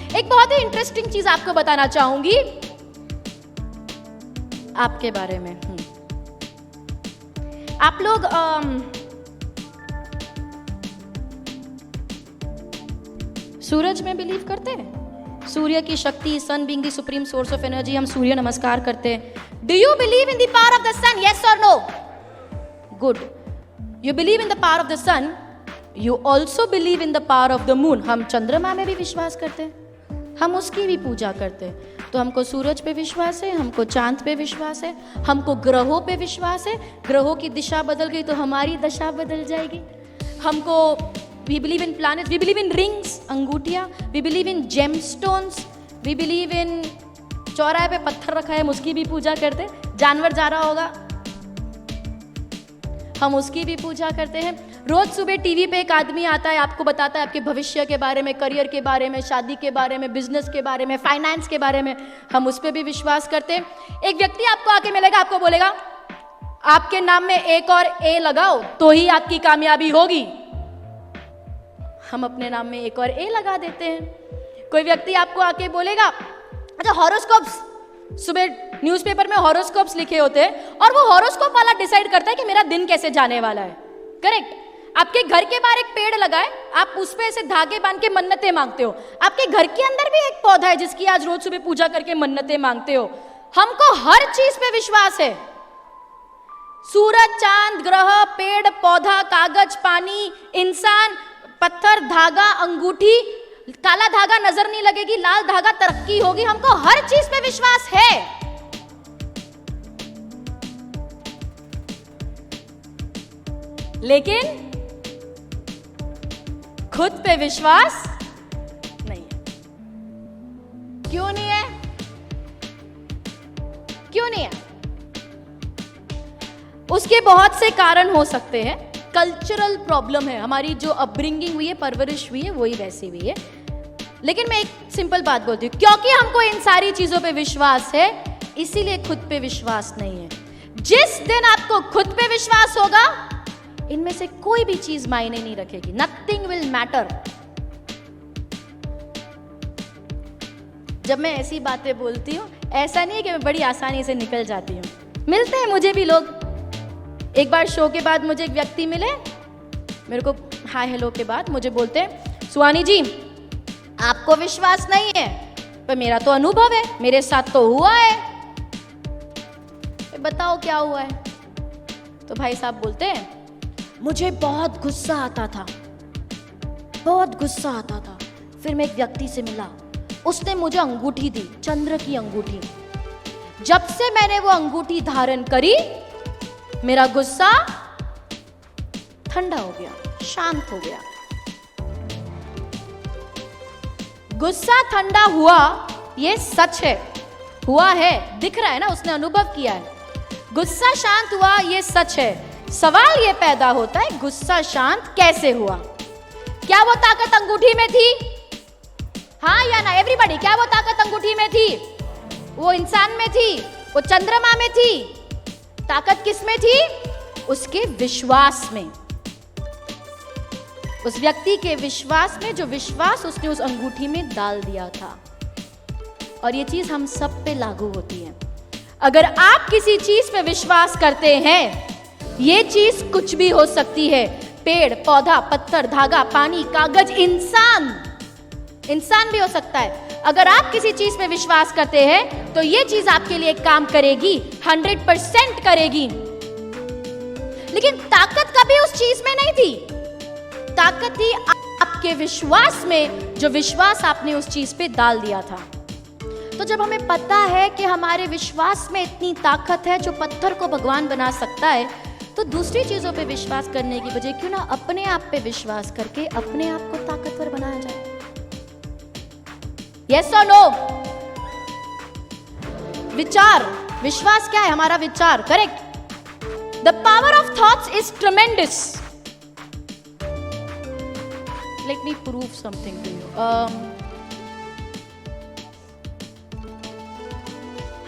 एक बहुत ही इंटरेस्टिंग चीज आपको बताना चाहूंगी आपके बारे में। आप लोग सूरज में बिलीव करते हैं? सूर्य की शक्ति, sun being the supreme source of energy, हम सूर्य नमस्कार करते हैं। Do you believe in the power of the sun? Yes और no? Good. You believe in the power of the sun, you also believe in the power of the moon. हम चंद्रमा में भी विश्वास करते हैं, हम उसकी भी पूजा करते हैं। तो हमको सूरज पे विश्वास है, हमको चांद पे विश्वास है, हमको ग्रहों पे विश्वास है। ग्रहों की दिशा बदल गई तो हमारी दशा बदल जाएगी। हमको we believe in planets, we believe in rings, अंगूठियाँ, we believe in gemstones, we believe in चौराहे पे पत्थर रखा है, हम उसकी भी पूजा करते हैं। जानवर जा रहा होगा, हम उसकी भी पूजा करते हैं। रोज सुबह टीवी पे एक आदमी आता है, आपको बताता है आपके भविष्य के बारे में, करियर के बारे में, शादी के बारे में, बिजनेस के बारे में, फाइनेंस के बारे में, हम उस पर भी विश्वास करते हैं। एक व्यक्ति आपको आके मिलेगा, आपको बोलेगा आपके नाम में एक और ए लगाओ तो ही आपकी कामयाबी होगी। हम अपने नाम में एक और ए लगा देते हैं। कोई व्यक्ति आपको आके बोलेगा, अच्छा हॉरोस्कोप्स, सुबह न्यूज़पेपर में हॉरोस्कोप्स लिखे होते हैं और वो हॉरोस्कोप वाला डिसाइड करता है कि मेरा दिन कैसे जाने वाला है। करेक्ट। आपके घर के बाहर एक पेड़ लगा है, आप उस पे ऐसे धागे बांध के मन्नतें मांगते हो। आपके घर के अंदर भी एक पौधा है जिसकी आज रोज सुबह पूजा करके मन्नतें मांगते हो। हमको हर चीज पे विश्वास है। सूरज, चांद, ग्रह, पेड़, पौधा, कागज, पानी, इंसान, पत्थर, धागा, अंगूठी। काला धागा नजर नहीं लगेगी, लाल धागा तरक्की होगी। हमको हर चीज पे विश्वास है। लेकिन खुद पे विश्वास नहीं है। क्यों नहीं है? क्यों नहीं है? उसके बहुत से कारण हो सकते हैं। कल्चरल प्रॉब्लम है, हमारी जो अपब्रिंगिंग हुई है, परवरिश हुई है, वही वैसी हुई है। लेकिन मैं एक सिंपल बात बोलती हूँ, क्योंकि हमको इन सारी चीजों पे विश्वास है, इसीलिए खुद पे विश्वास नहीं है। जिस दिन आपको खुद पे विश्वास होगा, इनमें से कोई भी चीज मायने नहीं रखेगी। Nothing will matter. जब मैं ऐसी बातें बोलती हूँ, ऐसा नहीं है कि मैं बड़ी आसानी से निकल जाती हूँ। मिलते हैं मुझे भी लोग। एक बार शो के बाद मुझे एक व्यक्ति मिले, मेरे को हाय हेलो के बाद मुझे बोलते हैं, सुहानी जी आपको विश्वास नहीं है, पर मेरा तो अनुभव है, मेरे साथ तो हुआ है। बताओ क्या हुआ है? तो भाई साहब बोलते हैं, मुझे बहुत गुस्सा आता था, बहुत गुस्सा आता था। फिर मैं एक व्यक्ति से मिला, उसने मुझे अंगूठी दी, चंद्र की अंगूठी। जब से मैंने वो अंगूठी धारण करी, मेरा गुस्सा ठंडा हो गया, शांत हो गया। गुस्सा ठंडा हुआ, ये सच है, हुआ है, दिख रहा है ना, उसने अनुभव किया है। गुस्सा शांत हुआ, ये सच है। सवाल ये पैदा होता है, गुस्सा शांत कैसे हुआ? क्या वो ताकत अंगूठी में थी? हाँ या ना एवरीबॉडी, क्या वो ताकत अंगूठी में थी? वो इंसान में थी? वो चंद्रमा में थी? ताकत किस में थी? उसके विश्वास में, उस व्यक्ति के विश्वास में, जो विश्वास उसने उस अंगूठी में डाल दिया था। और ये चीज हम सब पे लागू होती है। अगर आप किसी चीज पे विश्वास करते हैं, ये चीज कुछ भी हो सकती है। पेड़, पौधा, पत्थर, धागा, पानी, कागज, इंसान भी हो सकता है। अगर आप किसी चीज पे विश्वास करते हैं तो ये चीज आपके लिए काम करेगी, 100% करेगी। लेकिन ताकत कभी उस चीज में नहीं थी, ताकत थी आपके विश्वास में, जो विश्वास आपने उस चीज पे डाल दिया था। तो जब हमें पता है कि हमारे विश्वास में इतनी ताकत है जो पत्थर को भगवान बना सकता है, तो दूसरी चीजों पे विश्वास करने की बजाय क्यों ना अपने आप पे विश्वास करके अपने आप को ताकतवर बनाया जाए। यस और नो? विचार, विश्वास क्या है? हमारा विचार। Correct. The power of thoughts is tremendous. Let me prove something to you.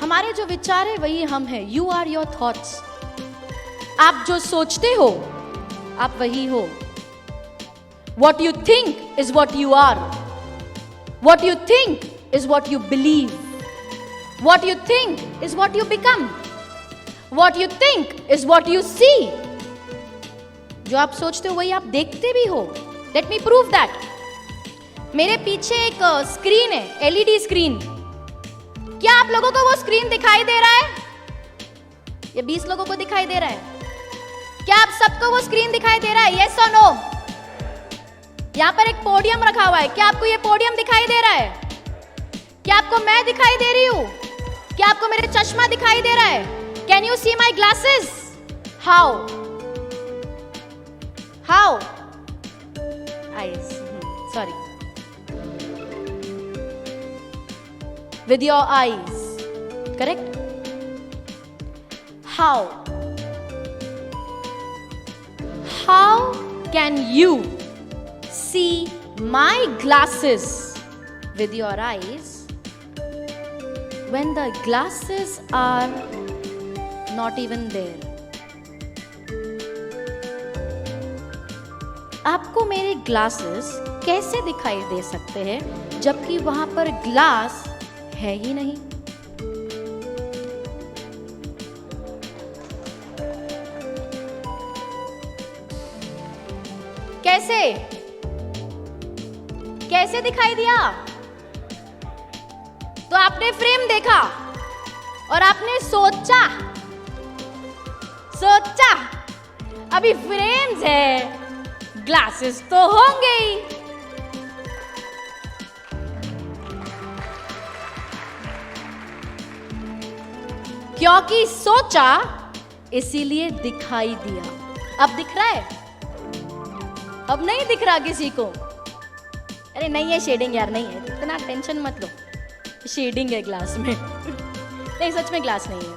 हमारे जो विचार है वही हम हैं। You are your thoughts. आप जो सोचते हो आप वही हो। What you think is what you are. What you think is what you believe. What you think is what you become. What you think is what you see. जो आप सोचते हो वही आप देखते भी हो. Let me prove that. मेरे पीछे एक स्क्रीन है, एलईडी स्क्रीन. क्या आप लोगों को वो स्क्रीन दिखाई दे रहा है? ये 20 लोगों को दिखाई दे रहा है. क्या आप सबको वो स्क्रीन दिखाई दे रहा है? Yes or no? यहाँ पर एक पोडियम रखा हुआ है. क्या आपको ये पोडियम दिखाई दे रहा है? क्या आपको मैं दिखाई दे रही हूँ? क्या आपको मेरे चश्मा दिखाई दे रहा है? Can you see my glasses? How? How? Eyes. Sorry. With your eyes. Correct? How? How can you see my glasses with your eyes when the glasses are not even there? आपको मेरे ग्लासेस कैसे दिखाई दे सकते हैं जबकि वहां पर glass है ही नहीं? कैसे कैसे दिखाई दिया? तो आपने फ्रेम देखा और आपने सोचा अभी फ्रेम्स है, ग्लासेस तो होंगे ही. क्योंकि सोचा इसीलिए दिखाई दिया. अब दिख रहा है? अब नहीं दिख रहा किसी को? अरे नहीं है शेडिंग यार, नहीं है, इतना टेंशन मत लो. शेडिंग है ग्लास में. नहीं, सच में ग्लास नहीं है.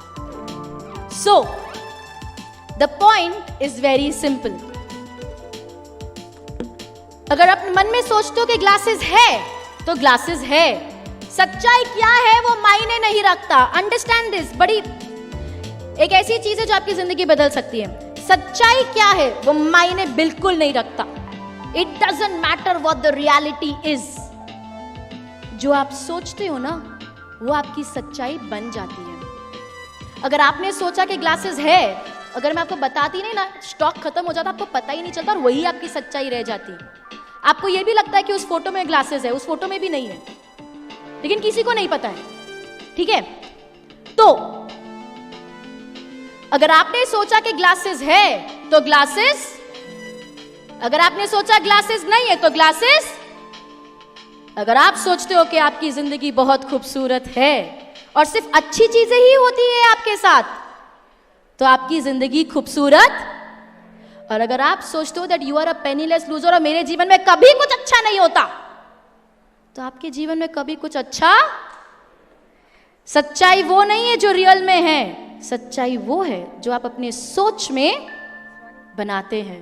So the point is very simple. अगर आप मन में सोचते हो कि ग्लासेस है तो ग्लासेस है. सच्चाई क्या है वो मायने नहीं रखता. Understand this. बड़ी एक ऐसी चीज है जो आपकी जिंदगी बदल सकती है. सच्चाई क्या है वो मायने बिल्कुल नहीं रखता. It doesn't matter what the reality is. जो आप सोचते हो ना वो आपकी सच्चाई बन जाती है. अगर आपने सोचा कि ग्लासेस है, अगर मैं आपको बताती नहीं ना, स्टॉक खत्म हो जाता, आपको पता ही नहीं चलता और वही आपकी सच्चाई रह जाती. आपको ये भी लगता है कि उस फोटो में ग्लासेस है, उस फोटो में भी नहीं है, लेकिन किसी को नहीं पता है. ठीक है? तो अगर आपने सोचा कि ग्लासेस है तो ग्लासेस, अगर आपने सोचा ग्लासेस नहीं है तो ग्लासेस. अगर आप सोचते हो कि आपकी जिंदगी बहुत खूबसूरत है और सिर्फ अच्छी चीजें ही होती है आपके साथ, तो आपकी जिंदगी खूबसूरत. और अगर आप सोचते हो that you are a penniless loser और मेरे जीवन में कभी कुछ अच्छा नहीं होता, तो आपके जीवन में कभी कुछ अच्छा. सच्चाई वो नहीं है जो रियल में है. सच्चाई वो है जो आप अपने सोच में बनाते हैं.